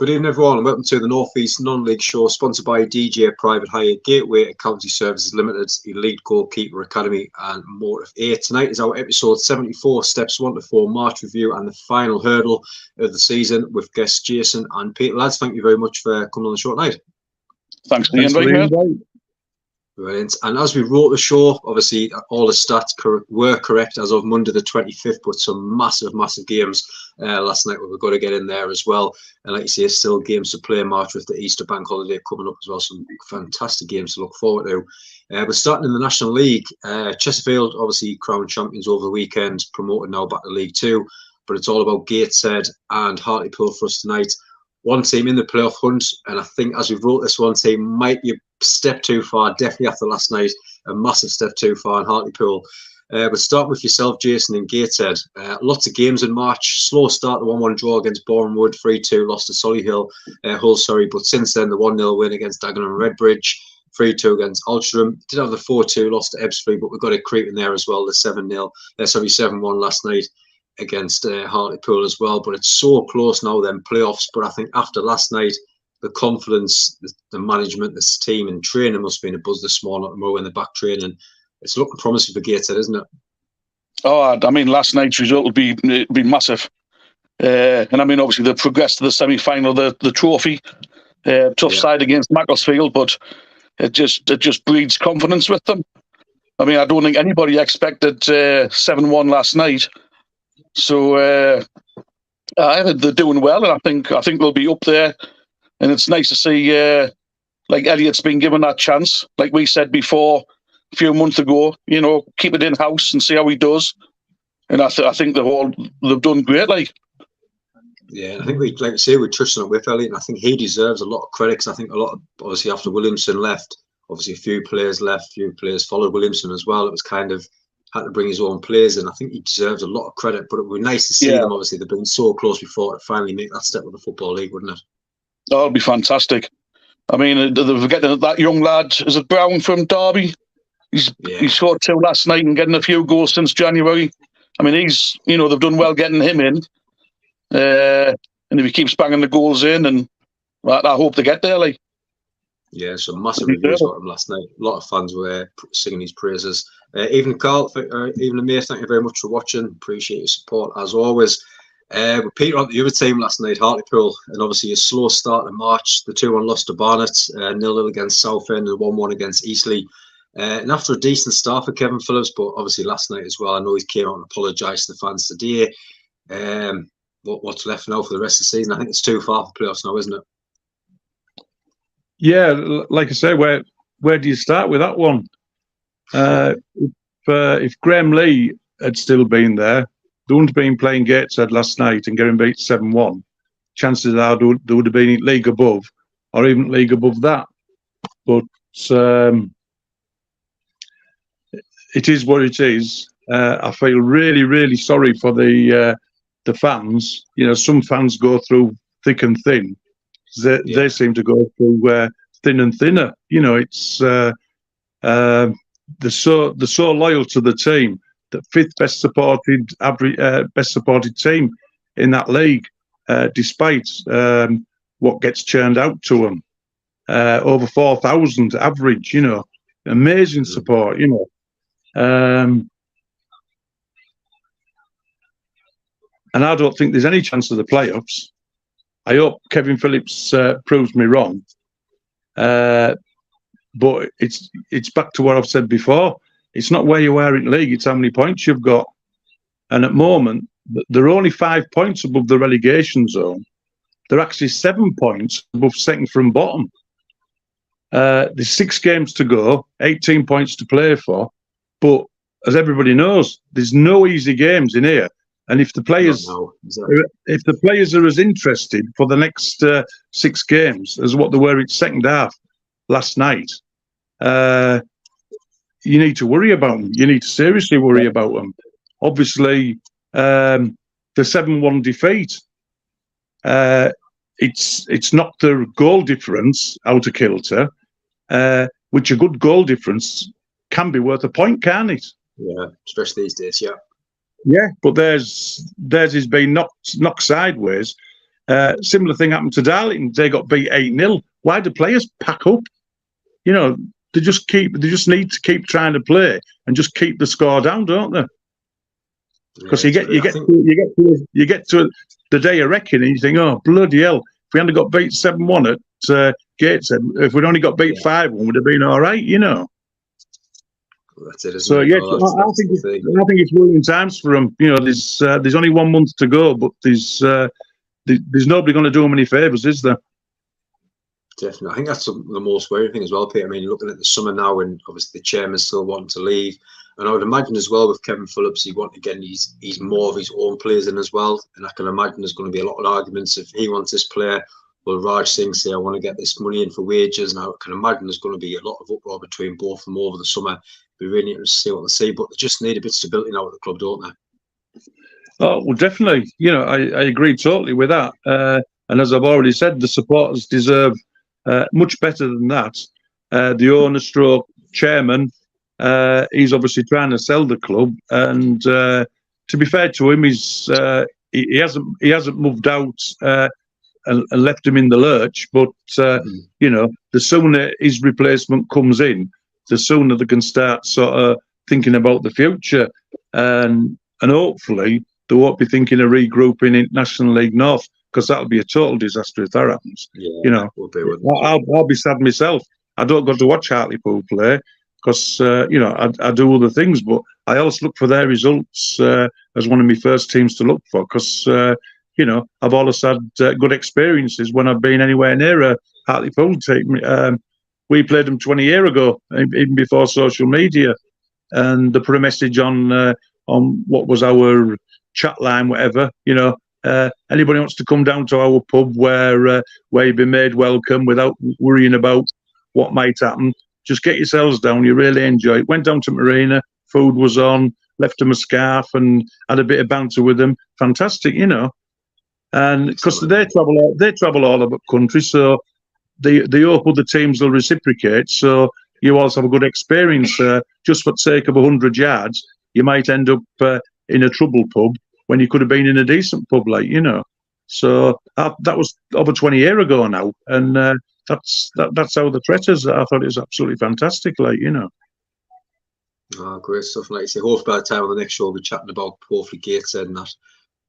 Good evening, everyone, and welcome to the North East Non-League Show, sponsored by DJ Private Hire, Gateway Accountancy Services Limited, Elite Goalkeeper Academy, and Motive 8. Tonight is our episode 74, Steps 1 to 4, March Review, and the final hurdle of the season with guests Jason and Peter. Lads, thank you very much for coming on the show tonight. Thanks for the invite. Brilliant. And as we wrote the show, obviously all the stats were correct as of Monday the 25th, but some massive games last night we've got to get in there as well. And like you say, still games to play in March with the Easter bank holiday coming up as well. Some fantastic games to look forward to. We're starting in the National League. Chesterfield, obviously crowned champions over the weekend, promoted now back to League Two. But it's all about Gateshead and Hartlepool for us tonight. One team in the playoff hunt, and I think as we've wrote this, one team might be a step too far, definitely after last night, a massive step too far in Hartlepool. We'll start with yourself, Jason, in Gateshead. Lots of games in March. Slow start, the 1-1 draw against Bournemouth, 3-2 lost to Solihull, but since then the 1-0 win against Dagenham and Redbridge, 3-2 against Altrincham. Did have the 4-2 loss to Ebbsfleet, but we've got a creep in there as well, the 7-1 last night against Hartlepool as well. But it's so close now, then playoffs. But I think after last night, the confidence, the management, this team and training must be in a buzz this morning, more in the back training. It's looking promising for Gateshead, isn't it? Oh, I mean, last night's result will be massive. And I mean, obviously, they progressed to the semi-final, the trophy. Tough side against Macclesfield, but it just breeds confidence with them. I mean, I don't think anybody expected 7-1 last night. So they're doing well, and I think they'll be up there. And it's nice to see, like Elliot's been given that chance. Like we said before, a few months ago, keep it in house and see how he does. And I think they've done great. Like, yeah, I think we touched on it with Elliot, and I think he deserves a lot of credit. Because I think a lot of, obviously after Williamson left, obviously a few players left, few players followed Williamson as well. It was kind of had to bring his own players in. I think he deserves a lot of credit. But it would be nice to see them. Obviously, they've been so close before to finally make that step with the Football League, wouldn't it? Oh, it'll be fantastic. I mean, they're getting that young lad, is it Brown from Derby? He scored 2 last night and getting a few goals since January. I mean, they've done well getting him in. And if he keeps banging the goals in, and I hope they get there. Like, yeah, some massive reviews about him last night. A lot of fans were singing his praises. Evening, Carl. Evening, mate. Thank you very much for watching. Appreciate your support as always. With Peter on the other team last night, Hartlepool, and obviously a slow start in March. The 2-1 loss to Barnet, 0-0 against Southend, and 1-1 against Eastleigh. And after a decent start for Kevin Phillips, but obviously last night as well, I know he came out and apologised to the fans today. What's left now for the rest of the season? I think it's too far for playoffs now, isn't it? Yeah, like I say, where do you start with that one? If Graham Lee had still been there, they wouldn't have been playing Gateshead last night and getting beat 7-1. Chances are they would have been league above, or even league above that. But it is what it is. I feel really, really sorry for the fans. Some fans go through thick and thin. They seem to go through thin and thinner. It's they're so loyal to the team. The 5th best supported team in that league, despite what gets churned out to them. Over 4,000 average. Amazing support. And I don't think there's any chance of the playoffs. I hope Kevin Phillips proves me wrong. But it's back to what I've said before. It's not where you are in league, it's how many points you've got. And at the moment, they're only 5 points above the relegation zone. They're actually 7 points above second from bottom. There's 6 games to go, 18 points to play for. But as everybody knows, there's no easy games in here. And if the players are as interested for the next 6 games as what they were in second half last night, you need to worry about them. You need to seriously worry about them. Obviously, the 7-1 defeat, it's knocked their goal difference out of kilter, which a good goal difference can be worth a point, can't it? Yeah, especially these days, yeah. Yeah, but theirs has been knocked sideways Similar thing happened to Darlington. They got beat 8-0. Why do players pack up? They just need to keep trying to play and just keep the score down, don't they? Because you get to the day of reckoning and you think, oh bloody hell, if we hadn't got beat 7-1 at Gateshead, if we'd only got beat 5-1, we'd have been all right, That's it, isn't So it? yeah, I think it's worrying times for them. There's only 1 month to go, but there's nobody going to do them any favours, is there? Definitely. I think that's the most worrying thing as well, Peter. I mean, you're looking at the summer now, and obviously the chairman's still wanting to leave. And I would imagine as well with Kevin Phillips, he wants to get he's more of his own players in as well. And I can imagine there's going to be a lot of arguments if he wants this player. Will Raj Singh say, I want to get this money in for wages? And I can imagine there's going to be a lot of uproar between both of them over the summer. We really need to see what they say, but they just need a bit of stability now at the club, don't they? Oh, well, definitely. I agree totally with that. And as I've already said, the supporters deserve much better than that. The owner stroke chairman, he's obviously trying to sell the club, and to be fair to him, he hasn't moved out and left him in the lurch. But the sooner his replacement comes in, the sooner they can start sort of thinking about the future, and hopefully they won't be thinking of regrouping in National League North, because that'll be a total disaster if that happens. I'll be sad myself. I don't go to watch Hartlepool play because I do other things, but I always look for their results as one of my first teams to look for, because I've always had good experiences when I've been anywhere near a Hartlepool team. We played them 20 years ago, even before social media, and they put a message on what was our chat line, whatever. Anybody wants to come down to our pub where you've been made welcome without worrying about what might happen, just get yourselves down. You really enjoy it. Went down to Marina, food was on, left them a scarf and had a bit of banter with them. Fantastic, And because they travel all over the country, so they hope other teams will reciprocate. So you also have a good experience. Just for the sake of 100 yards, you might end up in a trouble pub when you could have been in a decent pub, So that was over 20 years ago now, and that's how the treaters. I thought it was absolutely fantastic, Oh, great stuff. Like you say, hopefully by the time on the next show we'll be chatting about hopefully Gateshead and that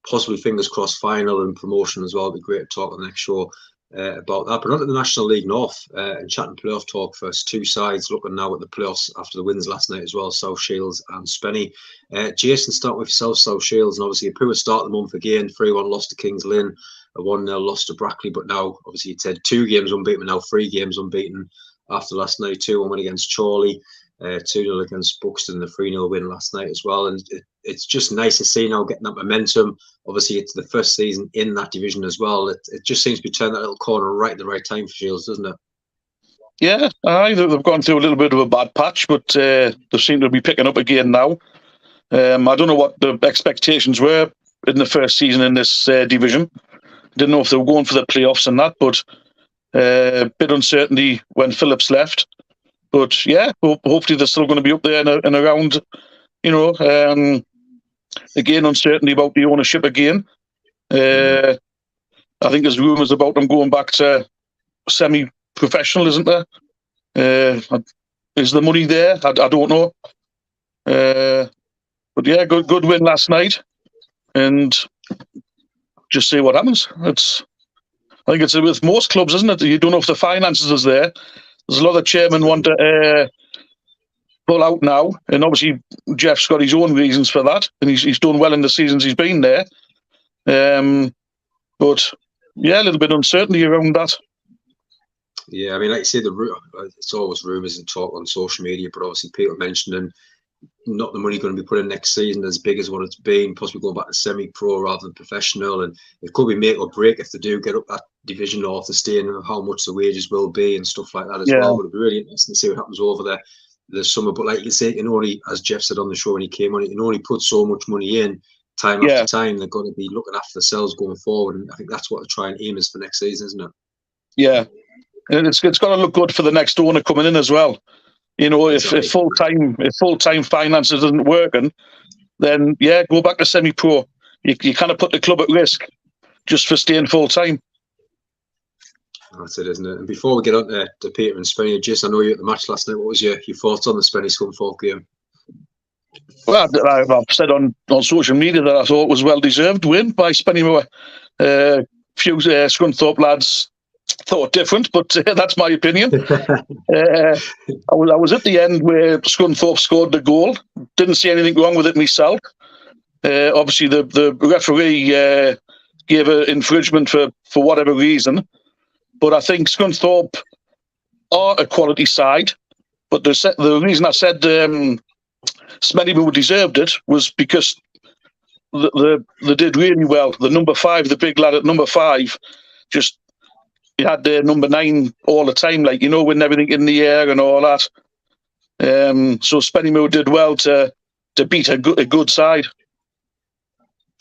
possibly fingers crossed final and promotion as well. It'll be great to talk on the next show about that. But not at the National League North and chatting playoff talk first. Two sides looking now at the playoffs after the wins last night as well, South Shields and Spenny. Jason, start with yourself, South Shields, and obviously a poor start of the month again. 3-1 loss to Kings Lynn, a 1-0 loss to Brackley, but now obviously you'd said 2 games unbeaten, now 3 games unbeaten after last night. 2-1 win against Chorley, 2-0 against Buxton, the 3-0 win last night as well. And it's just nice to see now getting that momentum. Obviously, it's the first season in that division as well. It just seems to be turning that little corner right at the right time for Shields, doesn't it? Yeah, they've gone through a little bit of a bad patch, but they seem to be picking up again now. I don't know what the expectations were in the first season in this division. Didn't know if they were going for the playoffs and that, but bit uncertainty when Phillips left. But yeah, hopefully they're still going to be up there and around, again, uncertainty about the ownership again. I think there's rumours about them going back to semi-professional, isn't there? Is the money there? I don't know. But yeah, good win last night, and just see what happens. I think it's with most clubs, isn't it? You don't know if the finances is there. There's a lot of chairmen want to pull out now, and obviously Jeff's got his own reasons for that, and he's done well in the seasons he's been there. But yeah, a little bit of uncertainty around that. Yeah, I mean, like you say, it's always rumours and talk on social media, but obviously people mentioning not the money going to be put in next season as big as what it's been, possibly going back to semi-pro rather than professional, and it could be make or break if they do get up that division north to stay in, how much the wages will be and stuff like that as well. But it'll be really interesting to see what happens over the summer. But like you say, you can only, as Jeff said on the show when he came on, you can only put so much money in time after time. They're going to be looking after themselves going forward, and I think that's what they're trying to aim is for next season, isn't it? Yeah, and it's got to look good for the next owner coming in as well. If full-time finances isn't working, then yeah, go back to semi-pro. You kind of put the club at risk. just for staying full time. That's it, isn't it? And before we get on to Peter and Spenny, Jason, I know you were at the match last night. What was your thoughts on the Spenny Scunthorpe game? Well, I've said on social media that I thought it was well-deserved win by Spennymoor. Few Scunthorpe lads thought different, but that's my opinion. I was at the end where Scunthorpe scored the goal. Didn't see anything wrong with it myself. Obviously, the referee gave an infringement for whatever reason. But I think Scunthorpe are a quality side. But the reason I said Spennymoor deserved it was because they did really well. The number 5, the big lad at number 5, just he had their number 9 all the time, like, winning everything in the air and all that. So Spennymoor did well to beat a good side.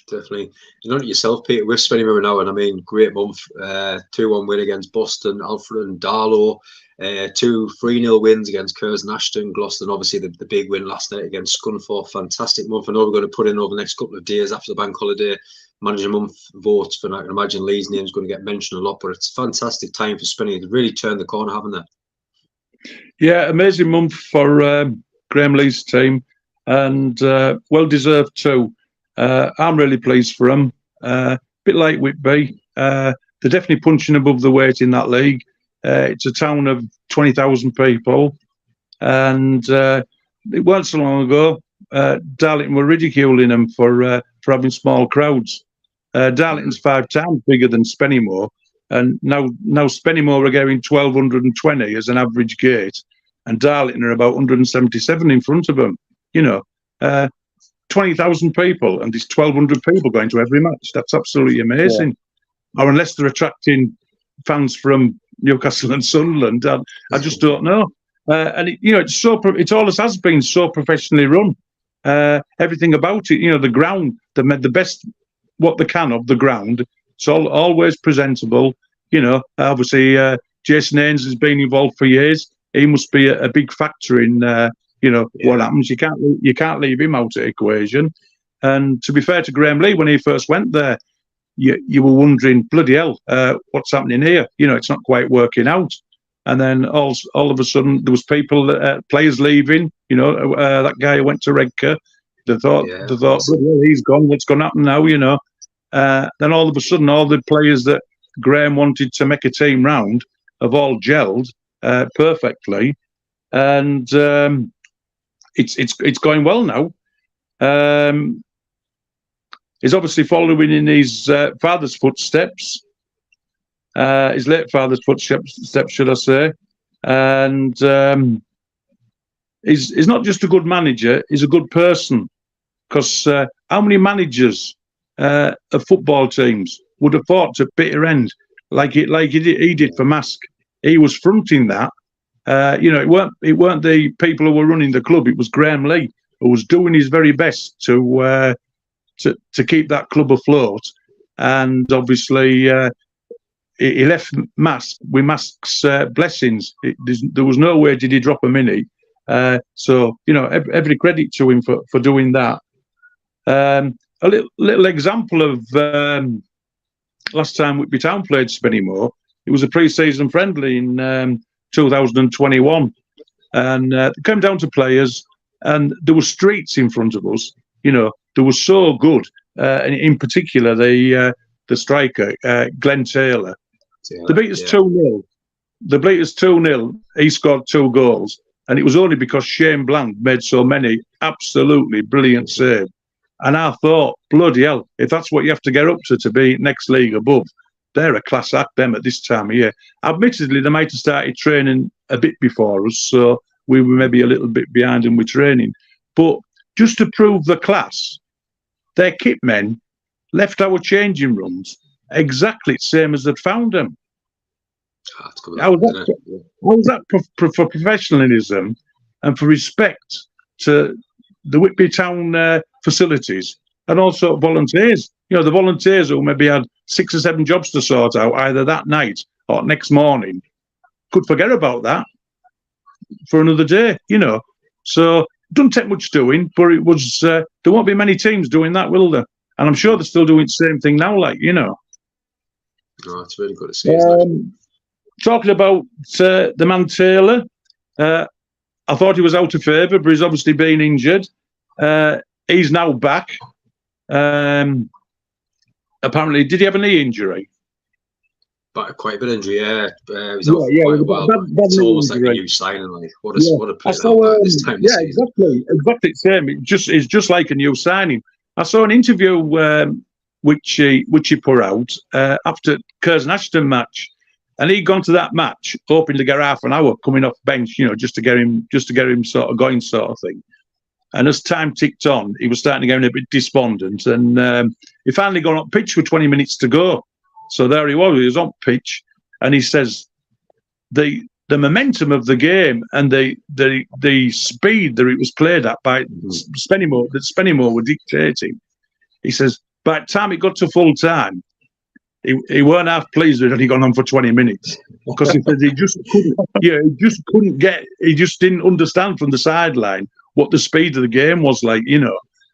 Definitely. You know it yourself, Peter, with Spennymoor now, and I mean, great month. 2-1 win against Boston, Alfred and Darlow. 2 3-0 wins against Curzon, Ashton, Gloucester, and obviously the big win last night against Scunthorpe. Fantastic month. I know we're going to put in over the next couple of days after the bank holiday manager month votes, for I can imagine Lee's name's going to get mentioned a lot, but it's a fantastic time for Spenny. They've really turned the corner, haven't they? Yeah, amazing month for Graham Lee's team, and well deserved too. I'm really pleased for them. Bit like Whitby. They're definitely punching above the weight in that league. It's a town of 20,000 people, and it wasn't so long ago. Darlington were ridiculing them for having small crowds. Darlington's 5 times bigger than Spennymoor, and now Spennymoor are getting 1,220 as an average gate, and Darlington are about 177 in front of them. 20,000 people, and there's 1,200 people going to every match. That's absolutely amazing. Yeah. Or unless they're attracting fans from Newcastle and Sunderland, I just don't know. And it always has been so professionally run. Everything about it, the ground, they made the best what they can of the ground. It's always presentable. Obviously, Jason Haynes has been involved for years. He must be a big factor in what happens. You can't leave him out of the equation. And to be fair to Graham Lee, when he first went there, you were wondering, bloody hell, what's happening here? It's not quite working out. And then all of a sudden, there was players leaving. That guy who went to Redcar. They thought, bloody hell, he's gone. What's going to happen now? Then all of a sudden, all the players that Graham wanted to make a team round have all gelled perfectly, and it's going well now. He's obviously following in his father's footsteps, his late father's footsteps, should I say. And he's not just a good manager; he's a good person. Because how many managers of football teams would have fought to bitter end like he did for Mask? He was fronting that. It weren't the people who were running the club. It was Graham Lee who was doing his very best to keep that club afloat. And obviously, he left Mask with Mask's blessings. There was no way did he drop a minute. So every credit to him for doing that. A little example of last time Whitby Town played Spennymoor. It was a pre-season friendly in 2021, and they came down to players, and there were streets in front of us. They were so good, and in particular the striker Glenn Taylor. They beat us 2-0. They beat us 2-0. He scored 2 goals, and it was only because Shane Bland made so many absolutely brilliant saves. And I thought, bloody hell, if that's what you have to get up to be next league above, they're a class act, them, at this time of year. Admittedly, they might have started training a bit before us, so we were maybe a little bit behind them with training. But just to prove the class, their kit men left our changing rooms exactly the same as they'd found them. How was that for professionalism and for respect to the Whitby Town facilities, and also volunteers? The volunteers who maybe had 6 or 7 jobs to sort out either that night or next morning could forget about that for another day. So it doesn't take much doing, but it was there won't be many teams doing that, will there? And I'm sure they're still doing the same thing now, Oh, it's really good to see, isn't it? Talking about the man Taylor, I thought he was out of favour, but he's obviously been injured. He's now back. Apparently, did he have a knee injury? But quite a bit of injury, yeah. He was out for quite a while. It's almost like a huge signing. Like, what a player this time of the season. Exactly. Same. It's just like a new signing. I saw an interview which he put out after Curzon Ashton match, and he'd gone to that match hoping to get half an hour coming off bench, just to get him sort of going, sort of thing. And as time ticked on, he was starting to get a bit despondent, and he finally got on pitch with 20 minutes to go. So there he was on pitch, and he says the momentum of the game and the speed that it was played at by Spennymoor were dictating. He says by the time it got to full time, he weren't half pleased that he'd gone on for 20 minutes, because he said he just didn't understand from the sideline what the speed of the game was like,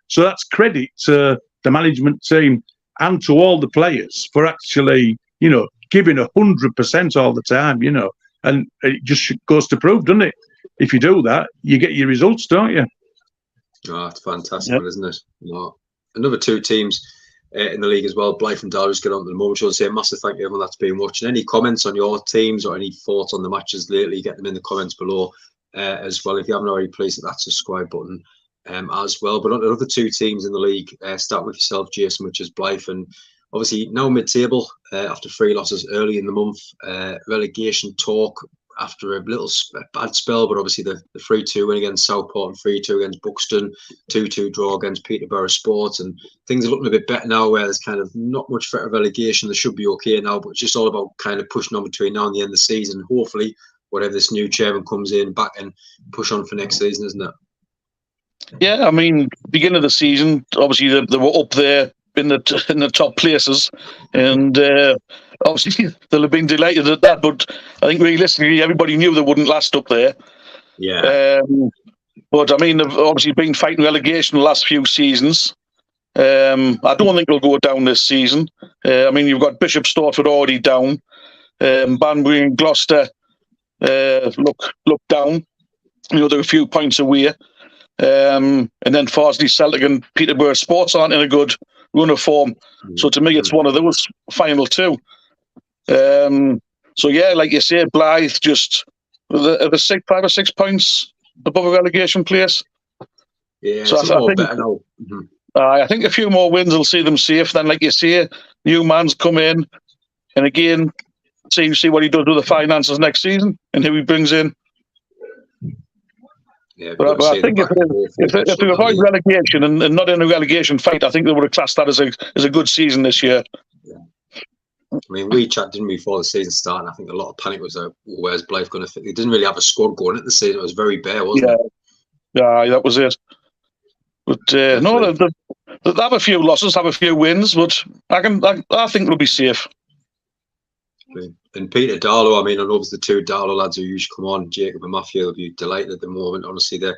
So that's credit to the management team and to all the players for actually, giving 100% all the time, and it just goes to prove, doesn't it? If you do that, you get your results, don't you? Oh, it's fantastic, isn't it? Another two teams in the league as well, Blyth and Derby, just get on to the moment. So I'll say a massive thank you everyone that's been watching. Any comments on your teams or any thoughts on the matches lately, get them in the comments below as well. If you haven't already, please hit that subscribe button as well. But on the other two teams in the league, start with yourself, Jason, which is Blyth, and obviously now mid-table after 3 losses early in the month. Relegation talk after a little bad spell, but obviously the 3-2 win against Southport and 3-2 against Buxton, 2-2 draw against Peterborough Sports, and things are looking a bit better now where there's kind of not much threat of relegation. They should be okay now, but it's just all about kind of pushing on between now and the end of the season. Hopefully, whatever this new chairman comes in, back and push on for next season, isn't it? Yeah, I mean, beginning of the season, obviously they were up there in the top places, and obviously they'll have been delighted at that. But I think realistically, everybody knew they wouldn't last up there. Yeah. But I mean, they've obviously been fighting relegation the last few seasons. I don't think they'll go down this season. I mean, you've got Bishop Stortford already down. Banbury and Gloucester look down. They're a few points away. And then Farsley, Celtic and Peterborough Sports aren't in a good run of form. So to me, it's one of those final two. So yeah, like you say, Blyth just the 5 or 6 points above a relegation place. Yeah, so I think better now. I think a few more wins will see them safe. Then, like you say, new man's come in, and again, see what he does with the finances next season and who he brings in. Yeah, but I think if they avoid relegation and not in a relegation fight, I think they would have classed that as a good season this year. Yeah. I mean, we chatted, didn't we, before the season started? I think a lot of panic was where's Blyth going to fit? They didn't really have a squad going at the season. It was very bare, wasn't it? Yeah, that was it. But no, they have a few losses, have a few wins, but I think they'll be safe. And Peter Darlow, I mean, I know it's the two Darlow lads who usually come on, Jacob and Matthew, will be delighted at the moment. Honestly, the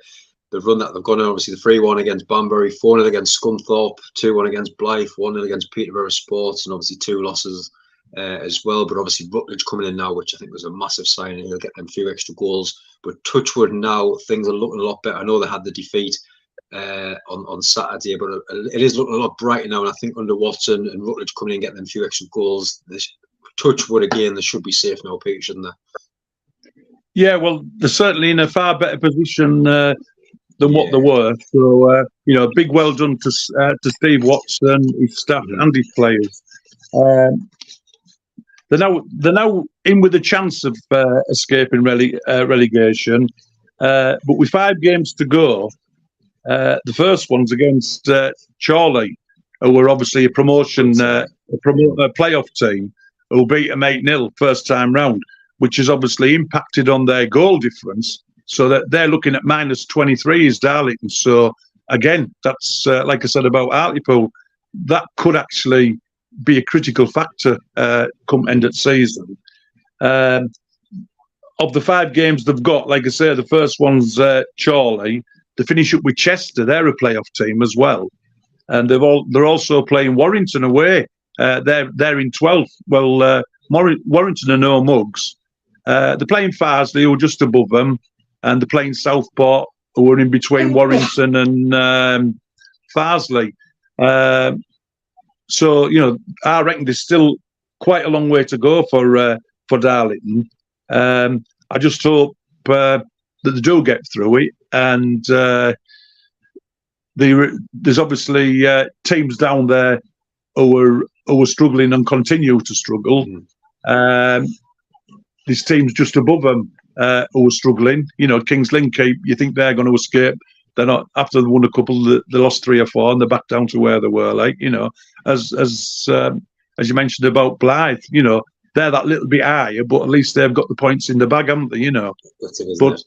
run that they've gone on, obviously the 3-1 against Banbury, 4-0 against Scunthorpe, 2-1 against Blyth, 1-0 against Peterborough Sports, and obviously 2 losses as well. But obviously Rutledge coming in now, which I think was a massive signing. He'll get them a few extra goals. But touchwood now, things are looking a lot better. I know they had the defeat on Saturday, but it is looking a lot brighter now. And I think under Watson and Rutledge coming in and getting them a few extra goals, touchwood again, they should be safe now, Peter, shouldn't they? Yeah, well, they're certainly in a far better position than what they were. So, big well done to Steve Watson, his staff, and his players. They're now in with a chance of escaping relegation, but with 5 games to go, the first one's against Chorley, who were obviously a playoff team, who beat them 8-0 first time round, which has obviously impacted on their goal difference, so that they're looking at -23 as Darlington. So again, that's like I said about Hartlepool, that could actually be a critical factor come end of season. Of the 5 games they've got, like I say, the first one's Chorley. They finish up with Chester. They're a playoff team as well, and they're also playing Warrington away they're in 12th. Well, Warrington are no mugs. They're playing Farsley, who are just above them, and they're playing Southport, who are in between Warrington and Farsley. So, I reckon there's still quite a long way to go for Darlington. I just hope that they do get through it, and there's obviously teams down there who are struggling and continue to struggle. These teams just above them who are struggling. Kings Lynn Keep, you think they're going to escape. They're not. After they won a couple, they lost 3 or 4, and they're back down to where they were. As you mentioned about Blythe, they're that little bit higher, but at least they've got the points in the bag, haven't they? But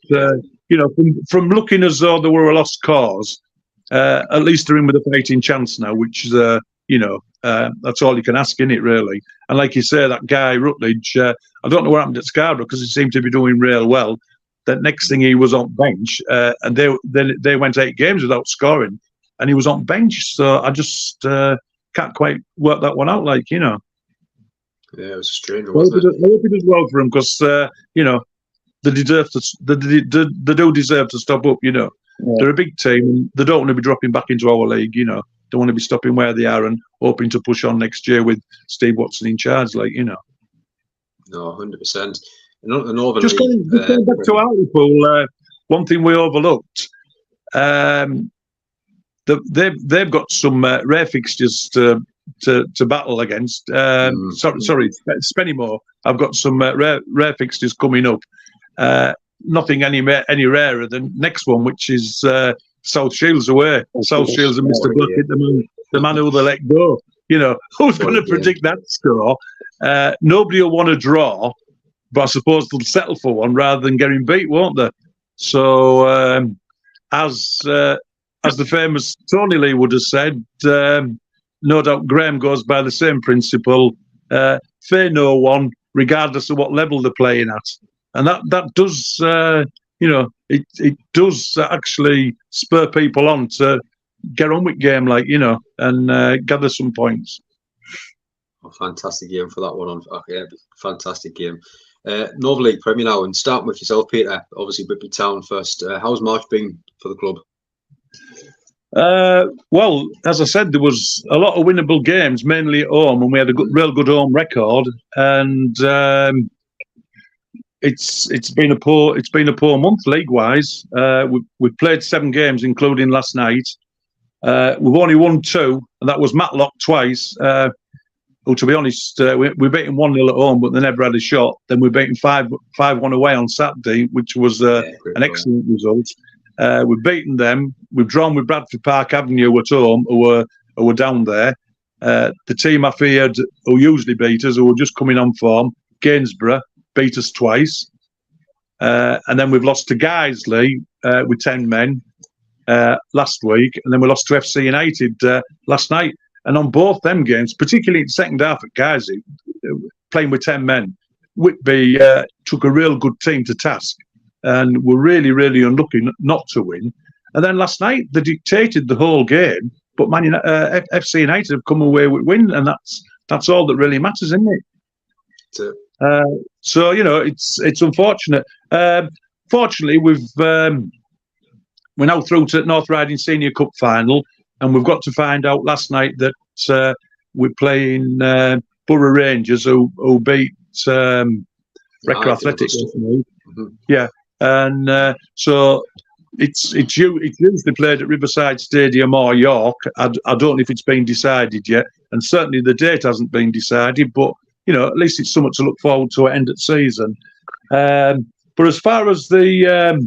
from looking as though they were a lost cause, at least they're in with a fighting chance now, which is that's all you can ask, innit, really. And like you say, that guy Rutledge, I don't know what happened at Scarborough, because he seemed to be doing real well. That next thing he was on bench, and they went 8 games without scoring, and he was on bench. So I just can't quite work that one out. Yeah, it was strange, wasn't it? I hope it does well for him, because they deserve to. They do deserve to stop up. Yeah. They're a big team. And they don't want to be dropping back into our league. They want to be stopping where they are and hoping to push on next year with Steve Watson in charge. No, 100%. Northern just going back to Hartlepool, one thing we overlooked, they've got some rare fixtures to battle against. Sorry, Spennymoor. I've got some rare fixtures coming up. Nothing any rarer than next one, which is South Shields away. South Shields and Mr. Bucket, the man who they let go. Who's going to predict that score? Nobody will want to draw. But I suppose they'll settle for one rather than getting beat, won't they? So, as the famous Tony Lee would have said, no doubt Graham goes by the same principle: fear no one, regardless of what level they're playing at. And that does, it does actually spur people on to get on with game, and gather some points. Fantastic game for that one. Fantastic game. Northern League Premier now, and starting with yourself, Peter. Obviously, Whitby Town first. How's March been for the club? Well, as I said, there was a lot of winnable games, mainly at home, and we had a real good home record. And it's been a poor month league-wise. We've played 7 games, including last night. We've only won 2, and that was Matlock twice. Well, to be honest, we beat them 1-0 at home, but they never had a shot. Then we beat them 5-1 away on Saturday, which was an excellent result. We've beaten them. We've drawn with Bradford Park Avenue at home, who were down there. The team I feared, who usually beat us, who were just coming on form, Gainsborough, beat us twice. And then we've lost to Guiseley with 10 men last week. And then we lost to FC United last night. And on both them games, particularly in the second half at Guiseley, playing with 10 men, Whitby took a real good team to task and were really, really unlucky not to win. And then last night, they dictated the whole game, but FC United have come away with win, and that's all that really matters, isn't it? So, it's unfortunate. Fortunately, we're now through to North Riding Senior Cup final, and we've got to find out last night that we're playing Borough Rangers, who beat Wrecker Athletics. Yeah, and so it's usually played at Riverside Stadium or York. I don't know if it's been decided yet, and certainly the date hasn't been decided. But at least it's something to look forward to at end of season. But as far as the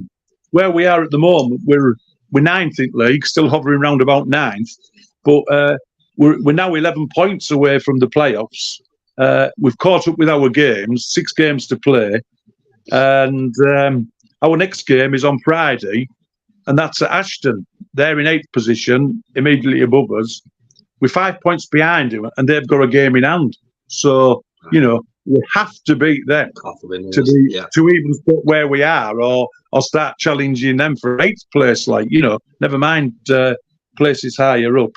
where we are at the moment, we're 9th in league, still hovering around about 9th, but we're now 11 points away from the playoffs. We've caught up with our games, 6 games to play, and our next game is on Friday, and that's at Ashton. They're in 8th position, immediately above us. We're 5 points behind them, and they've got a game in hand. So, we have to beat them to even put where we are, or start challenging them for 8th place. Never mind places higher up.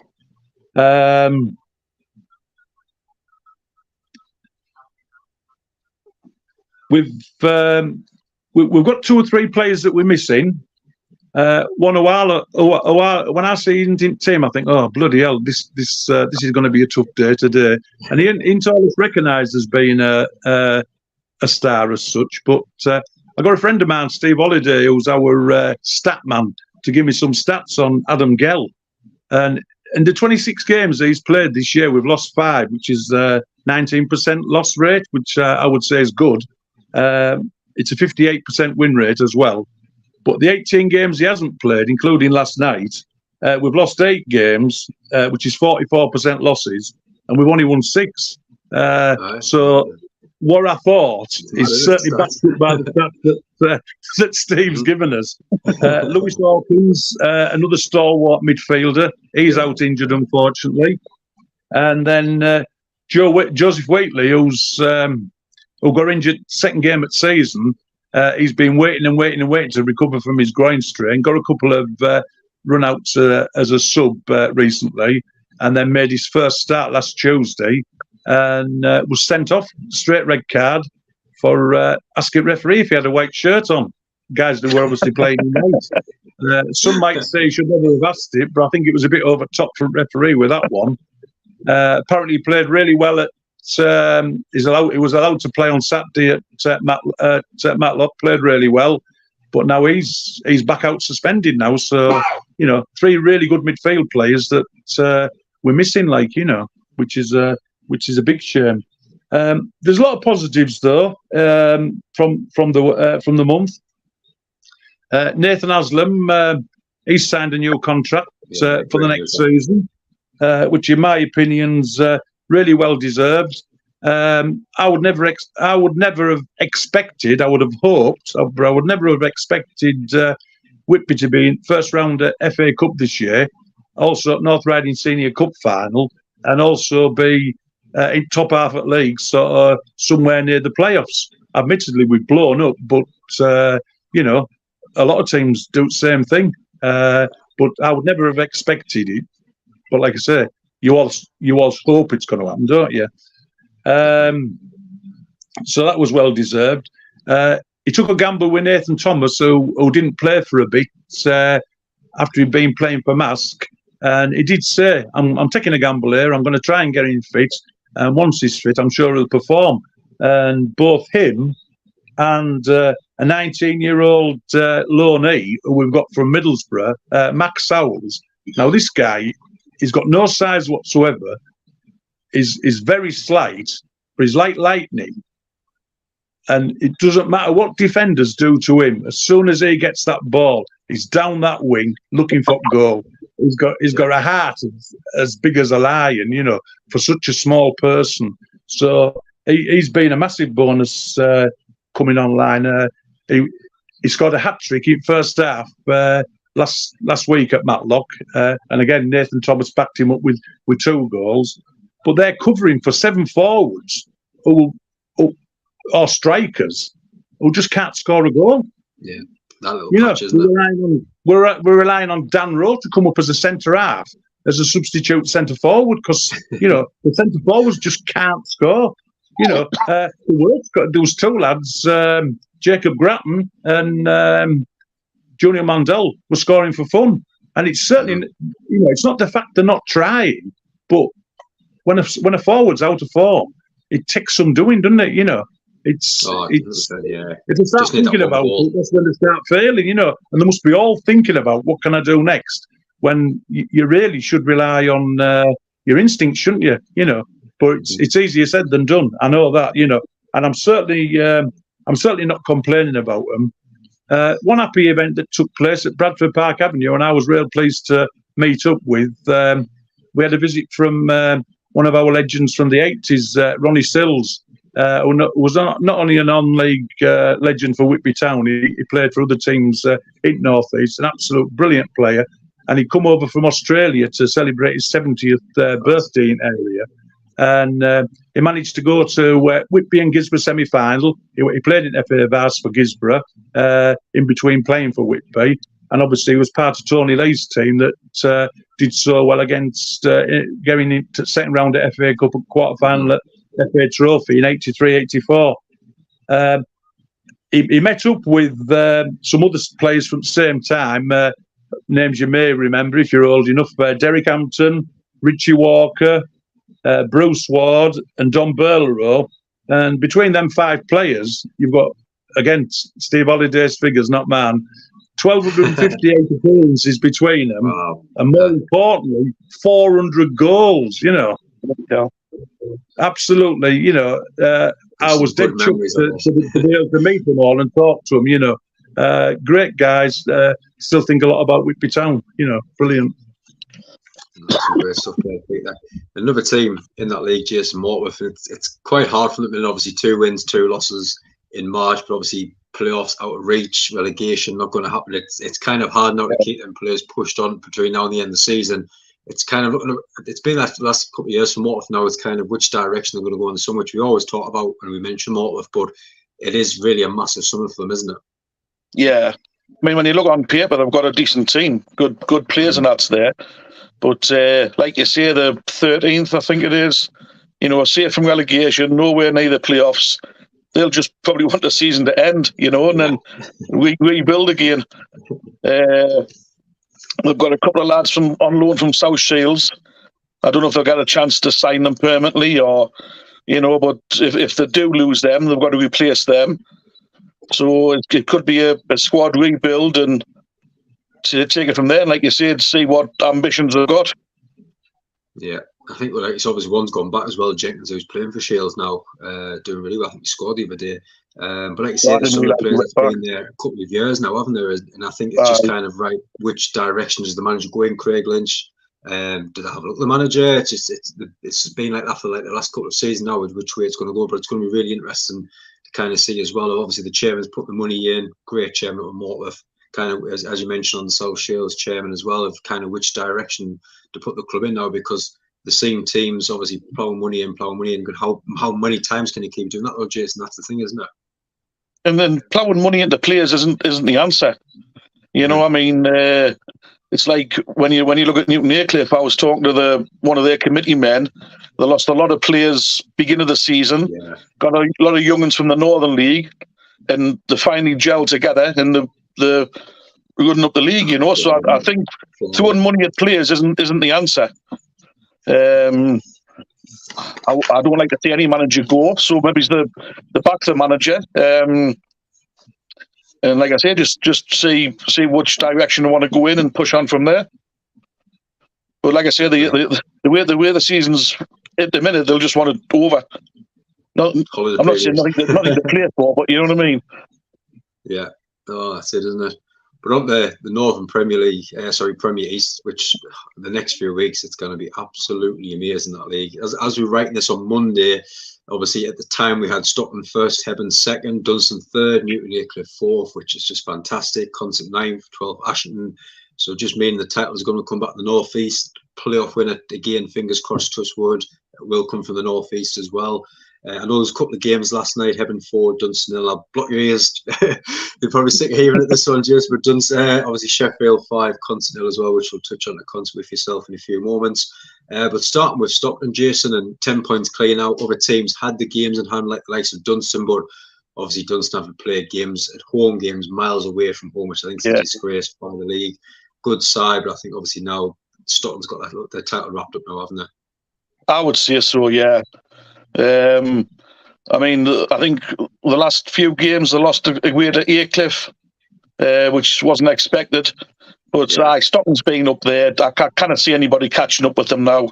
we've got 2 or 3 players that we're missing. When I see him in team, I think, oh bloody hell, this is going to be a tough day today. And he ain't always recognised as being a star as such. But I got a friend of mine, Steve Holiday, who's our stat man, to give me some stats on Adam Gell. And in the 26 games he's played this year, we've lost 5, which is 19% loss rate, which I would say is good. It's a 58% win rate as well. But the 18 games he hasn't played, including last night, we've lost 8 games, which is 44% losses, and we've only won 6. So what I thought is certainly backed up by the fact that Steve's given us. Lewis Hawkins, another stalwart midfielder, he's out injured, unfortunately. And then Joseph Waitley, who got injured second game at season, he's been waiting to recover from his groin strain. Got a couple of run-outs as a sub recently, and then made his first start last Tuesday, and was sent off, straight red card, for asking referee if he had a white shirt on. Guys that were obviously playing in white. Some might say he should never have asked it, but I think it was a bit over top for referee with that one. Apparently he played really well at he was allowed to play on Saturday at Matlock, played really well, but now he's back out suspended now. So 3 really good midfield players that we're missing, which is a big shame. There's a lot of positives though from the month. Nathan Haslam, he's signed a new contract for the next season, which in my opinion's really well deserved. I would never have expected. I would have hoped, but I would never have expected Whitby to be in first round at FA Cup this year, also at North Riding Senior Cup final, and also be in top half at league, somewhere near the playoffs. Admittedly, we've blown up, but a lot of teams do the same thing. But I would never have expected it. But like I say, you all hope it's going to happen, don't you? So that was well deserved. He took a gamble with Nathan Thomas, who didn't play for a bit after he'd been playing for Mask, and he did say, "I'm taking a gamble here. I'm going to try and get him fit, and once he's fit, I'm sure he'll perform." And both him and a 19-year-old loanee who we've got from Middlesbrough, Max Sowles. Now this guy, he's got no size whatsoever. Is very slight, but he's like lightning. And it doesn't matter what defenders do to him. As soon as he gets that ball, he's down that wing looking for goal. He's got a heart as big as a lion, for such a small person. So he's been a massive bonus coming online. He scored a hat-trick in first half last week at Matlock, and again Nathan Thomas backed him up with 2 goals. But they're covering for 7 forwards or strikers who just can't score a goal. Yeah, that little patch, isn't it? We're relying on Dan Rowe to come up as a centre half, as a substitute centre forward, because the centre forwards just can't score. The work's got to do 2 lads, Jacob Grattan and Junior Mandel, were scoring for fun, and it's certainly it's not the fact they're not trying, but when a forward's out of form, it takes some doing, doesn't it? If they start thinking about it, that's when they start failing, and they must be all thinking about what can I do next, when you really should rely on your instincts, shouldn't you? But it's easier said than done. I know that, and I'm certainly not complaining about them. One happy event that took place at Bradford Park Avenue, and I was real pleased to meet up with. We had a visit from one of our legends from the 80s, Ronnie Sills, who was not only a non-league legend for Whitby Town, he played for other teams in North East, an absolute brilliant player. And he'd come over from Australia to celebrate his 70th birthday in area. And he managed to go to Whitby and Gisborough semi-final. He played in FA Vars for Gisborough in between playing for Whitby. And obviously he was part of Tony Lee's team that did so well against getting into second round at FA Cup and quarter-final at FA Trophy in 83-84. he met up with some other players from the same time. Names you may remember if you're old enough: Derek Hampton, Richie Walker, Bruce Ward, and Don Burlerow. And between them 5 players, you've got, again, Steve Holliday's figures, not mine, 1,258 appearances between them. Wow. And more importantly, 400 goals, you know. Yeah. Absolutely, you know. I was dead chuffed to be able to meet them all and talk to them, you know. Great guys. Still think a lot about Whitby Town, you know. Brilliant. Great stuff there. Another team in that league, Jason, Mortworth. It's quite hard for them. And obviously 2 wins, 2 losses in March, but obviously playoffs out of reach, relegation not going to happen. It's kind of hard now to keep them players pushed on between now and the end of the season. It's kind of looking. It's been that the last couple of years for Mortworth now. It's kind of which direction they're going to go in the summer, which we always talk about when we mention Mortworth, but it is really a massive summer for them, isn't it? Yeah. I mean, when you look on paper, they've got a decent team, good players, and that's there. But like you say, the 13th, I think it is, you know, safe from relegation, nowhere near the playoffs. They'll just probably want the season to end, you know, and then we rebuild again. We've got a couple of lads on loan from South Shields. I don't know if they'll get a chance to sign them permanently or, you know, but if they do lose them, they've got to replace them. So it could be a squad rebuild and to take it from there. And like you said, see what ambitions they've got. Yeah, I think it's obviously one's gone back as well. Jenkins, who's playing for Shields now, doing really well. I think he scored the other day. But like you said, there's some of the players that's been there a couple of years now, haven't there? And I think it's just kind of right. Which direction does the manager go in? Craig Lynch. Do they have a look at the manager? It's been like that for like the last couple of seasons now, with which way it's going to go. But it's going to be really interesting to kind of see as well. Obviously, the chairman's put the money in. Great chairman of Mortworth. Kind of as you mentioned on the South Shields chairman as well, of kind of which direction to put the club in now, because the same teams obviously ploughing money in. How many times can you keep doing that, though, Jason? That's the thing, isn't it? And then ploughing money into players isn't the answer. You know, I mean, it's like when you look at Newton Aycliffe. I was talking to one of their committee men. They lost a lot of players beginning of the season. Yeah. Got a lot of young ones from the Northern League, and they finally gelled together and the running up the league. You know, so I think throwing money at players isn't the answer. I don't like to see any manager go, so maybe it's the back to the manager. And like I say, just see which direction they want to go in and push on from there. But like I say, the way the season's at the minute, they'll just want it over. I'm not saying nothing to play for, but you know what I mean. Yeah, that's it, isn't it? But up the Northern Premier League, Premier East, which the next few weeks it's going to be absolutely amazing, that league. As we're writing this on Monday, obviously at the time we had Stockton first, Hebburn second, Dunstan third, Newton Aycliffe fourth, which is just fantastic. Consett ninth, 12th Ashington. So just meaning the title is going to come back to the North East. Playoff winner again, fingers crossed, touch wood, will come from the North East as well. I know there's a couple of games last night, Hebburn 4, Dunstan 0. I'll block your ears. You're probably sick of hearing it this one, Jason, but Dunstan, obviously Sheffield 5, Consett 0 as well, which we'll touch on at Consett with yourself in a few moments. But starting with Stockton, Jason, and 10 points clear now. Other teams had the games in hand, like the likes of Dunstan, but obviously Dunstan have played games at home, games miles away from home, which I think is a disgrace for the league. Good side, but I think obviously now Stockton's got their title wrapped up now, haven't they? I would say so, yeah. I mean, I think the last few games they lost away to Aycliffe, which wasn't expected. But Stockton's been up there. I can't see anybody catching up with them now.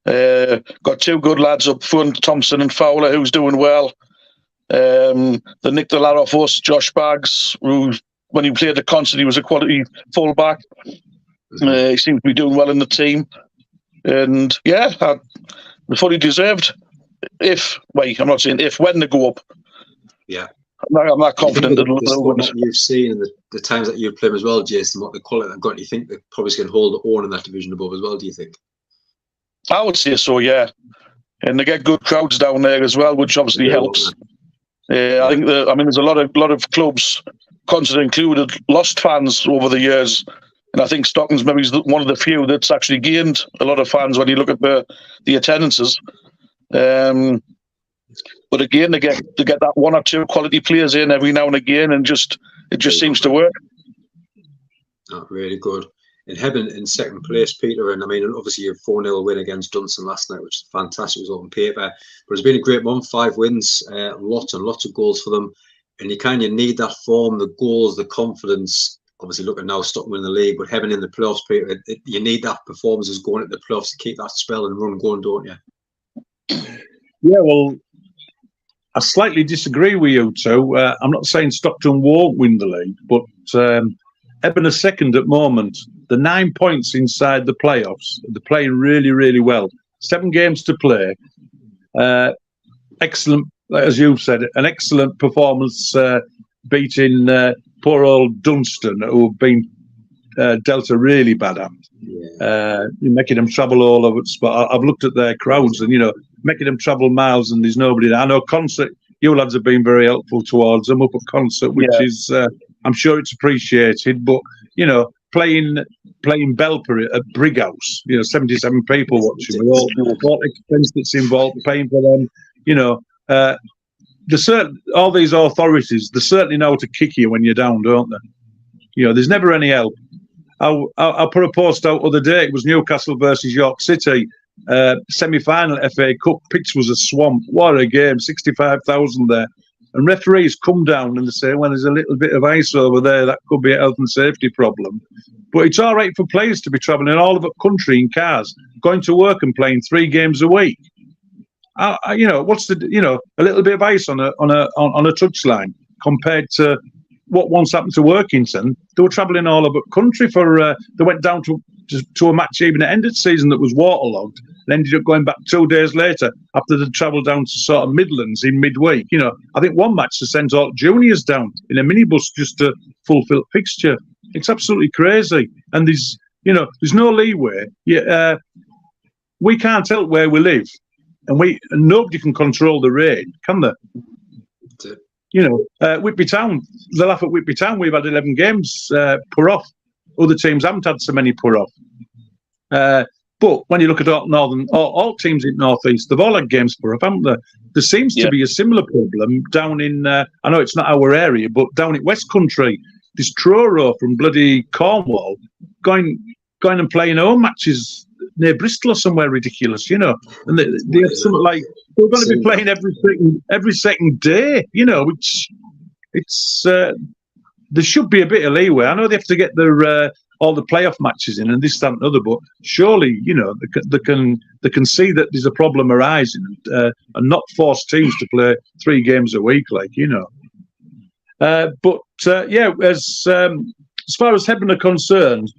Got 2 good lads up front, Thompson and Fowler, who's doing well. They nicked a lad off us, Josh Baggs, who, when he played at Consett, he was a quality fullback. He seems to be doing well in the team. And yeah, fully deserved. I'm not saying if, when they go up. Yeah. I'm not confident that what you've seen and the times that you've played as well, Jason, what the quality they've got, do you think they probably can hold their own in that division above as well, do you think? I would say so, yeah. And they get good crowds down there as well, which obviously helps. I think there's a lot of clubs, Consett included, lost fans over the years. And I think Stockton's maybe one of the few that's actually gained a lot of fans when you look at the attendances. But again, they get that one or two quality players in every now and again, and it just seems to work. Oh, really good. And Hebben in second place, Peter, and I mean, obviously a 4-0 win against Dunstan last night, which is a fantastic result on paper. But it's been a great month, 5 wins, lots and lots of goals for them. And you kind of need that form, the goals, the confidence. Obviously, look at now Stockton in the league, but Hebben in the playoffs, Peter, you need that performances going into the playoffs to keep that spell and run going, don't you? Yeah, well, I slightly disagree with you two. I'm not saying Stockton won't win the league, but Eben are second at the moment. The 9 points inside the playoffs. They're playing really, really well. 7 games to play. Excellent, as you've said, an excellent performance beating poor old Dunstan, who've been dealt a really bad hand. You're making them travel all over. But I've looked at their crowds and, making them travel miles and there's nobody there. I know Concert, you lads have been very helpful towards them up at Concert, which is, I'm sure it's appreciated, but, playing Belper at Brighouse, 77 people watching, with all expense that's involved, paying for them, all these authorities, they certainly know how to kick you when you're down, don't they? There's never any help. I put a post out the other day. It was Newcastle versus York City, semi-final FA Cup. Pitch was a swamp. What a game! 65,000 there, and referees come down and they say, "Well, there's a little bit of ice over there. That could be a health and safety problem." But it's all right for players to be travelling all over the country in cars, going to work and playing 3 games a week. What's the a little bit of ice on a touchline compared to what once happened to Workington? They were travelling all over the country for. They went down to a match even at end of the season that was waterlogged, and ended up going back 2 days later after they'd travelled down to sort of Midlands in midweek. I think one match they sent all juniors down in a minibus just to fulfil fixture. It's absolutely crazy, and there's no leeway. We can't help where we live. And nobody can control the rain, can they? Whitby Town, they laugh at Whitby Town. We've had 11 games put off. Other teams haven't had so many put off. But when you look at all teams in North East, they've all had games put off, haven't they? There seems to be a similar problem down in, I know it's not our area, but down in West Country, this Truro from bloody Cornwall going and playing home matches near Bristol or somewhere ridiculous, and they have something like they're going to be playing every second day, which it's there should be a bit of leeway. I know they have to get their all the playoff matches in and this, that, and other, but surely they can see that there's a problem arising and not force teams to play 3 games a week, as far as Hebben are concerned.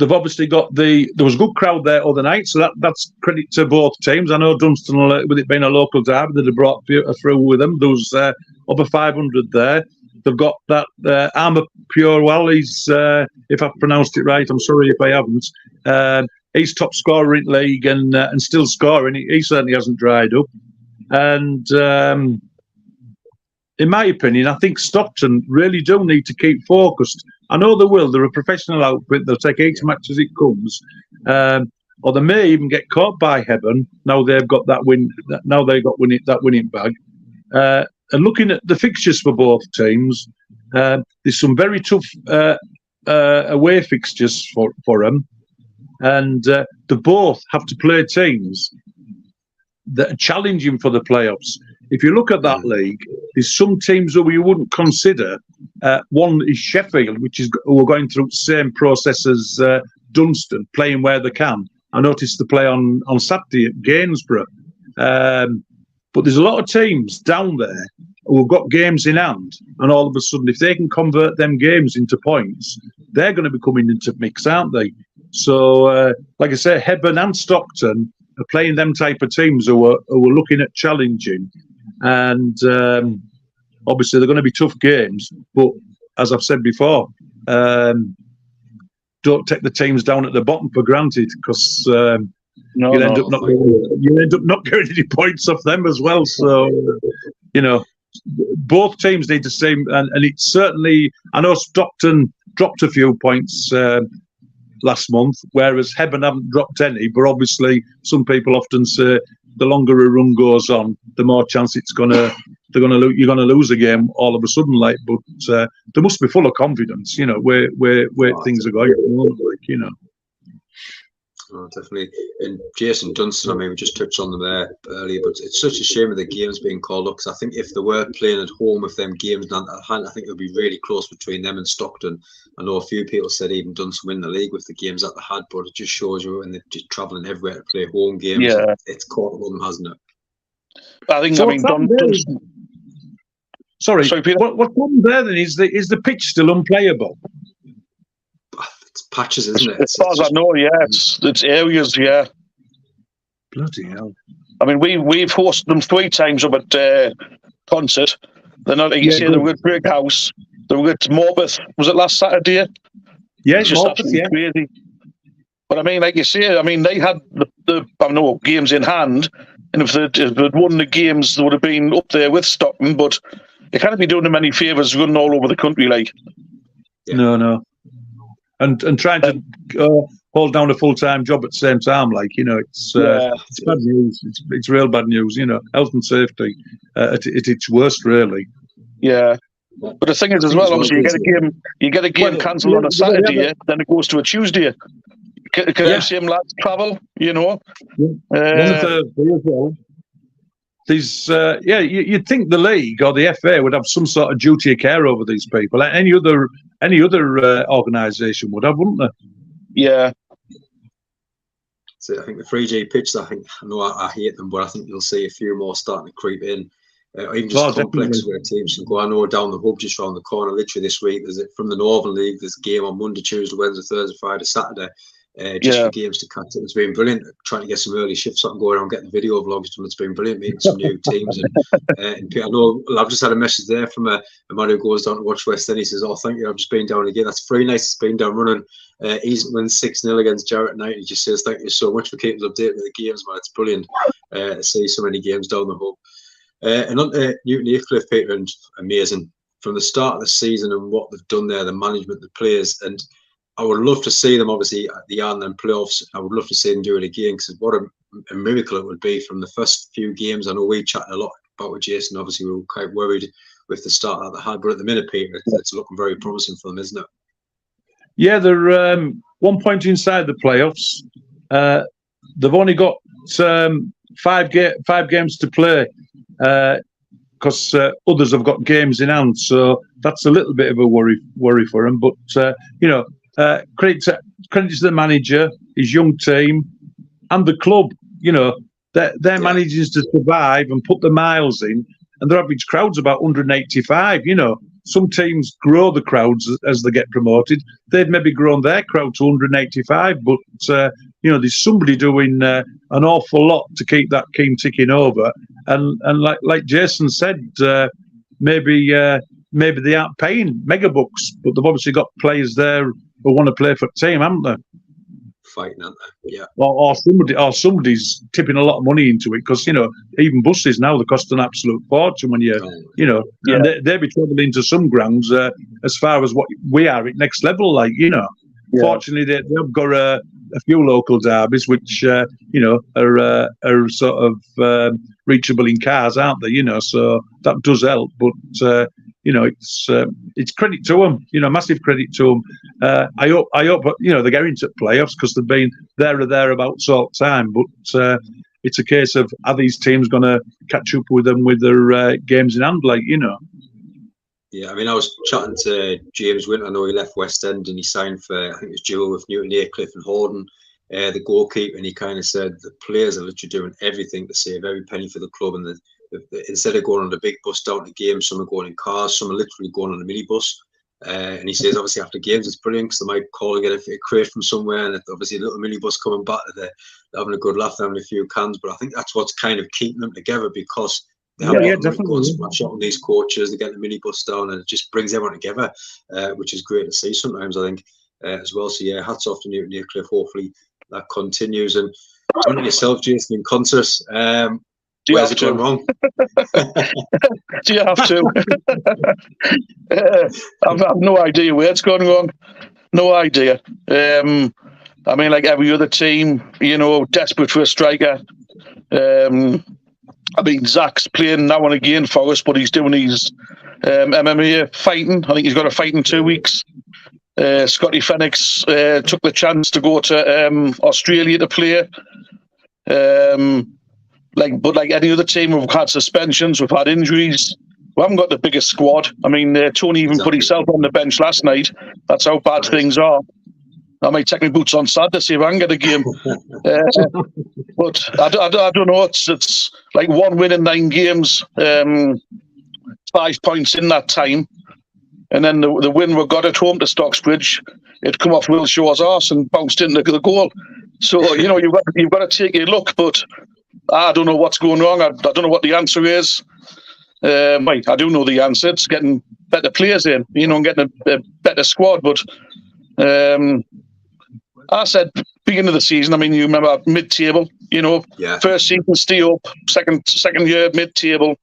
They've obviously got there was a good crowd there other night, so that's credit to both teams. I know Dunstan, with it being a local derby, that have brought through with them. There was over 500 there. They've got that Armour Purewell. He's, if I've pronounced it right, I'm sorry if I haven't. He's top scorer in the league and still scoring. He certainly hasn't dried up. And in my opinion, I think Stockton really do need to keep focused. I know they will. They're a professional outfit. They'll take each match as it comes. Or they may even get caught by Hebben. Now they've got that win. Now they've got that winning bag. And looking at the fixtures for both teams, there's some very tough away fixtures for them. And they both have to play teams that are challenging for the playoffs. If you look at that league, there's some teams who you wouldn't consider. One is Sheffield, who are going through the same process as Dunstan, playing where they can. I noticed they play on Saturday at Gainsborough. But there's a lot of teams down there who have got games in hand, and all of a sudden, if they can convert them games into points, they're going to be coming into the mix, aren't they? So, like I say, Hebben and Stockton are playing them type of teams who are looking at challenging. And obviously, they're going to be tough games. But as I've said before, don't take the teams down at the bottom for granted, because you'll end up not getting any points off them as well. So, both teams need the same. And it's certainly, I know Stockton dropped a few points last month, whereas Hebben haven't dropped any. But obviously, some people often say the longer a run goes on, the more chance you're gonna lose a game all of a sudden. Like, but they must be full of confidence, where things are going at the moment, like. Oh, definitely. And Jason Dunstan, I mean, we just touched on them there earlier, but it's such a shame of the games being called up, because I think if they were playing at home with them games at hand, I think it would be really close between them and Stockton. I know a few people said even Dunstan win the league with the games that they had, but it just shows you when they're just travelling everywhere to play home games. Yeah. It's caught up on them, hasn't it? I think, So Dunstan. Sorry, Peter. What's happened there then is the pitch still unplayable? It's patches, isn't it? As far as I know, yeah, it's areas, yeah. Bloody hell! I mean, we've hosted them 3 times up at concert. They're not, like you say, they were at Brick House. They were at Morbeth. Was it last Saturday? Yeah, it's just absolutely crazy. But I mean, like you say, I mean, they had the games in hand, and if they'd won the games, they would have been up there with Stockton. But you can't be doing them any favours running all over the country, like. Yeah. No. And trying to hold down a full-time job at the same time, like, it's bad news. It's real bad news, health and safety at its worst, really. Yeah. But the thing is, as well, obviously, you get a game cancelled on a Saturday, then it goes to a Tuesday. Can you see them lads travel, One Thursday as well. You'd think the league or the FA would have some sort of duty of care over these people. Any other organisation would have, wouldn't they? Yeah. So I think the 3G pitches, I know I hate them, but I think you'll see a few more starting to creep in. Even just complexes where teams can go. I know down the hub, just around the corner, literally this week, from the Northern League, there's a game on Monday, Tuesday, Wednesday, Thursday, Friday, Saturday. For games to catch it. It's been brilliant trying to get some early shifts on going around, getting the video vlogs done. It's been brilliant meeting some new teams. And I know I've just had a message there from a man who goes down to watch West End. He says, "Oh, thank you, I've just been down again. That's 3 nights it's been down running. He's won 6-0 against Jarrett night. He just says, thank you so much for keeping us updated with the games, man. It's brilliant to see so many games down the hub." And on Newton Heathcliff, Peter, and amazing from the start of the season and what they've done there, the management, the players, and I would love to see them, obviously, at the Ireland playoffs. I would love to see them do it again, because what a miracle it would be from the first few games. I know we chatted a lot about with Jason. Obviously, we were quite worried with the start that they had, but at the minute, Peter, it's looking very promising for them, isn't it? Yeah, they're 1 point inside the playoffs. They've only got 5 games to play, because others have got games in hand. So that's a little bit of a worry for them. But credit to the manager, his young team, and the club. They're managing to survive and put the miles in, and their average crowd's about 185. Some teams grow the crowds as they get promoted. They've maybe grown their crowd to 185, but there's somebody doing an awful lot to keep that team ticking over. And like Jason said, maybe they aren't paying mega bucks, but they've obviously got players there who want to play for the team, haven't they? Fighting, aren't they? Yeah. Or somebody's tipping a lot of money into it, because even buses now, they cost an absolute fortune when and they'll be travelling to some grounds as far as what we are at next level, like. Fortunately, they've got a few local derbies which are sort of reachable in cars, aren't they? So that does help, but it's credit to them, massive credit to them. I hope they get into playoffs, because they've been there or thereabouts all the time, but it's a case of, are these teams going to catch up with them with their games in hand, like. Yeah, I mean, I was chatting to James Winter. I know he left West End and he signed for, I think it was dual with Newton Heathcliff and Horden, the goalkeeper, and he kind of said the players are literally doing everything to save every penny for the club, and instead of going on the big bus down to games, some are going in cars, some are literally going on a minibus. And he says, obviously, after games, it's brilliant, because they might call and get a crate from somewhere, and obviously a little minibus coming back, they're having a good laugh, having a few cans. But I think that's what's kind of keeping them together, because they have definitely smash up on these coaches, they get the minibus down, and it just brings everyone together, which is great to see sometimes, I think, as well. So, yeah, hats off to Newton Heathcliff. Hopefully that continues. And on yourself, Jason, in concert, where's it going wrong? Do you have to? I've no idea where it's going wrong. No idea. I mean, like every other team, desperate for a striker. I mean, Zach's playing now and again for us, but he's doing his MMA fighting. I think he's got a fight in 2 weeks. Scotty Phoenix took the chance to go to Australia to play. Like any other team, we've had suspensions, we've had injuries. We haven't got the biggest squad. I mean, Tony even put himself on the bench last night. That's how bad things are. I might take my boots on Saturday to see if I can get a game. But I don't know. It's like 1 win in 9 games, 5 points in that time. And then the win we got at home to Stocksbridge, it come off Will Shaw's arse and bounced into the goal. So, you've got to take a look, but I don't know what's going wrong. I don't know what the answer is. I do know the answer. It's getting better players in, and getting a better squad. But I said beginning of the season, I mean, you remember mid-table, first season stay up, second year mid-table.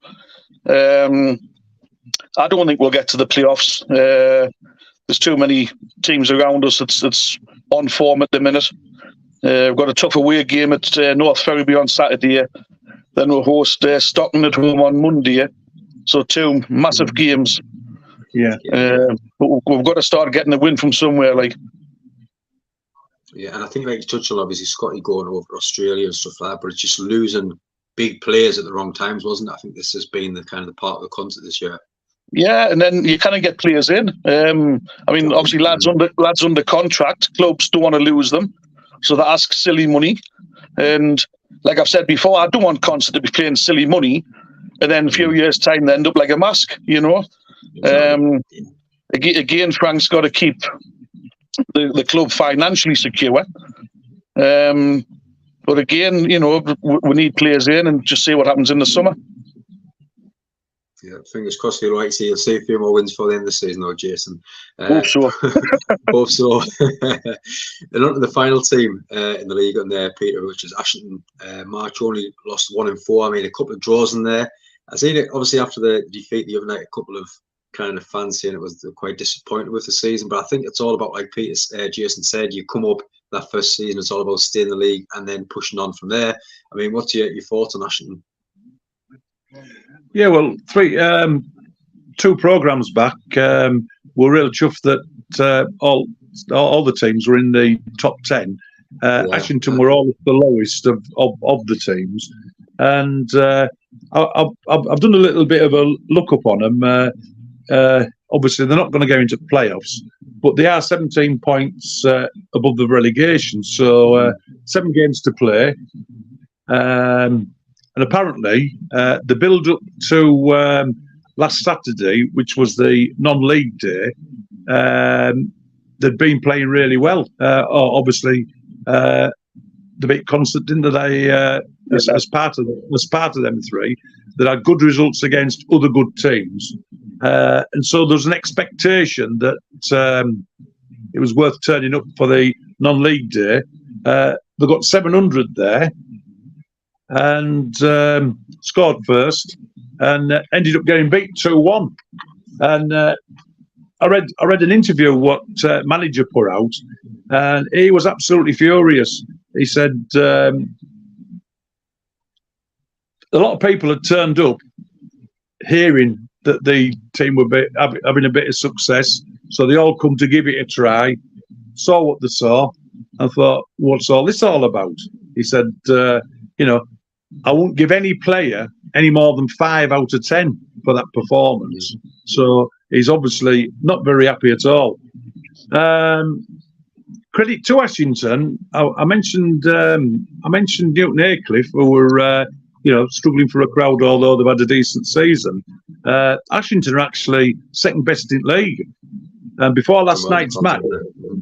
I don't think we'll get to the playoffs. There's too many teams around us. It's on form at the minute. We've got a tough away game at North Ferriby on Saturday. Then we'll host Stockton at home on Monday. So 2 massive games. Yeah. But we've got to start getting a win from somewhere. Yeah, and I think like you touched on, obviously Scotty going over to Australia and stuff like that, but it's just losing big players at the wrong times, wasn't it? I think this has been the kind of the part of the concert this year. Yeah, and then you kind of get players in. I mean, obviously lads under contract, clubs don't want to lose them, so they ask silly money. And like I've said before, I don't want Concert to be playing silly money, and then a few years' time they end up like a mask, Again, Frank's got to keep the club financially secure. But again, we need players in and just see what happens in the summer. Yeah, fingers crossed you're right. So you'll see a few more wins for the end of the season, though, Jason. Hope so. Hope so. And on to the final team in the league on there, Peter, which is Ashington. March only lost 1 and 4. I mean, a couple of draws in there. I seen it obviously after the defeat the other night. A couple of kind of fans saying it was quite disappointed with the season, but I think it's all about, like Jason said, you come up that first season, it's all about staying in the league and then pushing on from there. I mean, what's your thoughts on Ashington? Yeah, well, 2 programs back, we're real chuffed that all the teams were in the top 10. Ashington were all the lowest of the teams, and I've done a little bit of a look up on them. Obviously, they're not going to go into playoffs, but they are 17 points above the relegation, so 7 games to play. And apparently, the build-up to last Saturday, which was the non-league day, they'd been playing really well. Obviously, they beat Concert, didn't they? As part of them 3, that had good results against other good teams, and so there's an expectation that it was worth turning up for the non-league day. They got 700 there, and scored first, and ended up getting beat 2-1. And I read an interview what manager put out, and he was absolutely furious. He said a lot of people had turned up hearing that the team were having a bit of success, so they all come to give it a try, saw what they saw, and thought, what's all this all about? He said, I won't give any player any more than 5 out of 10 for that performance. So he's obviously not very happy at all. Credit to Ashington. I mentioned Newton Aycliffe, who were struggling for a crowd, although they've had a decent season. Ashington are actually second best in league. And before last night's match,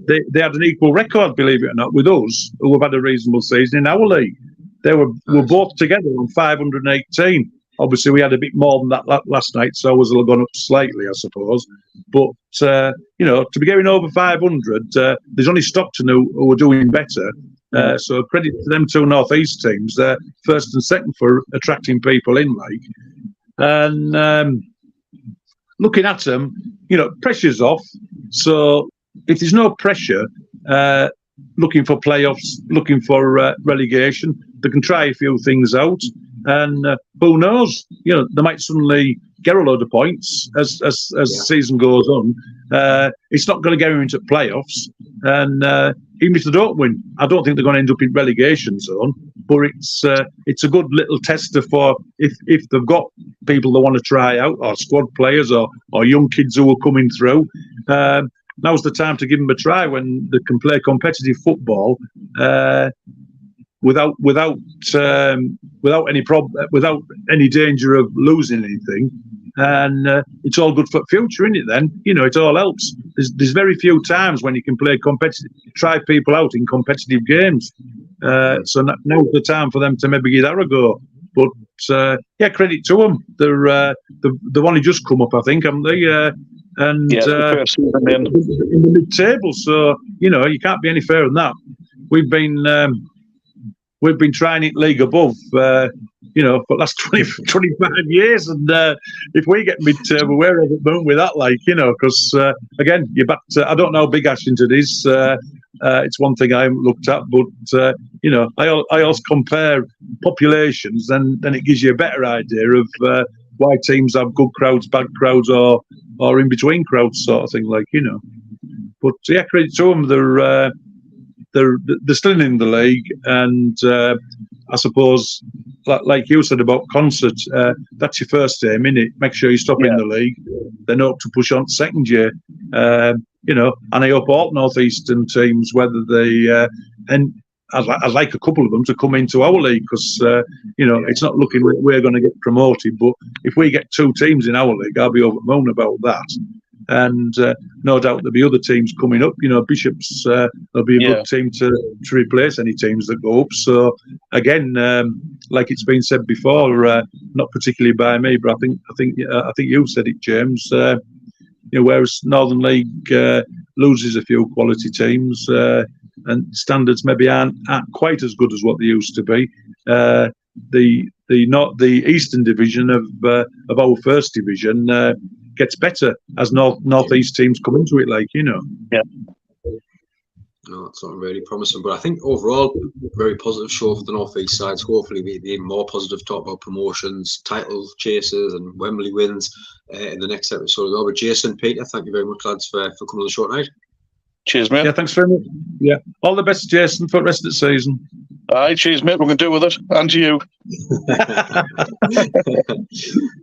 they had an equal record, believe it or not, with us, who have had a reasonable season in our league. They were both together on 518. Obviously, we had a bit more than that last night, so ours will have gone up slightly, I suppose. But, to be going over 500, there's only Stockton who are doing better. So credit to them 2 North East teams. They're first and second for attracting people in, like. And looking at them, pressure's off. So if there's no pressure, looking for playoffs, looking for relegation. They can try a few things out, and who knows? They might suddenly get a load of points as the season goes on. It's not going to get them into playoffs, and even if they don't win, I don't think they're going to end up in relegation zone. But it's a good little tester for if they've got people they want to try out, or squad players, or young kids who are coming through. Now's the time to give them a try when they can play competitive football without any problem, without any danger of losing anything. And it's all good for the future, isn't it? Then it all helps. There's very few times when you can play competitive, try people out in competitive games. So now's the time for them to maybe give that a go. But credit to them. They've only just come up, I think, haven't they? And in the mid-table, so you can't be any fairer than that. We've been trying it league above, for the last 25 years, and if we get mid-table, we're over the moon with that, because again, you're back to, I don't know how big Ashington is. It's one thing I haven't looked at, but I also compare populations, and then it gives you a better idea of why teams have good crowds, bad crowds, or in between crowds, sort of thing, But credit to them. They're still in the league, and I suppose, like you said about Concert, that's your first aim, innit? Make sure you stop in the league, then hope to push on to second year. And I hope all northeastern teams, whether they and I'd like a couple of them to come into our league, because it's not looking like we're going to get promoted, but if we get 2 teams in our league, I'll be over the moon about that. And no doubt there'll be other teams coming up. Bishops, there'll be a good team to replace any teams that go up. So again, like it's been said before, not particularly by me, but I think you said it, James. Whereas Northern League loses a few quality teams, and standards maybe aren't quite as good as what they used to be. The Eastern Division of our First Division gets better as northeast teams come into it, Yeah. No, it's not really promising, but I think overall, very positive show for the northeast sides. Hopefully, be even more positive. Talk about promotions, title chases, and Wembley wins in the next episode as well. But Jason, Peter, thank you very much, lads, for coming on the show tonight. Cheers, mate. Yeah, thanks very much. Yeah, all the best, Jason, for the rest of the season. Aye, cheers, mate. We're going to do with it, and to you.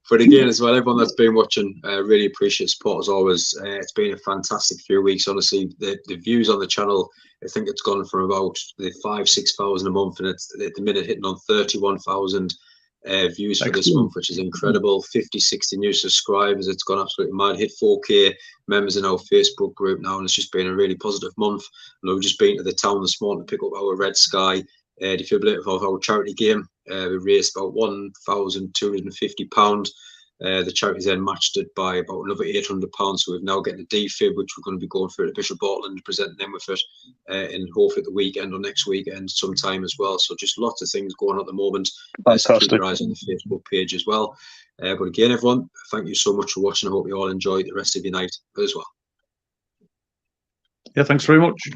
But again, as well, everyone that's been watching, really appreciate support as always. It's been a fantastic few weeks. Honestly, the views on the channel, I think it's gone from about the 5,000-6,000 a month, and it's at the minute hitting on 31,000 views for this month, which is incredible. 50-60 new subscribers. It's gone absolutely mad. Hit 4K members in our Facebook group now, and it's just been a really positive month. And we've just been to the town this morning to pick up our Red Sky defibrillator of our charity game. We raised about £1,250. The charity's then matched it by about another £800. So we've now getting a defib, which we're going to be going through to Bishop Auckland, presenting them with it, and hopefully at the weekend or next weekend sometime as well. So just lots of things going on at the moment. Fantastic. Keep your eyes on the Facebook page as well. But again, everyone, thank you so much for watching. I hope you all enjoy the rest of your night as well. Yeah, thanks very much.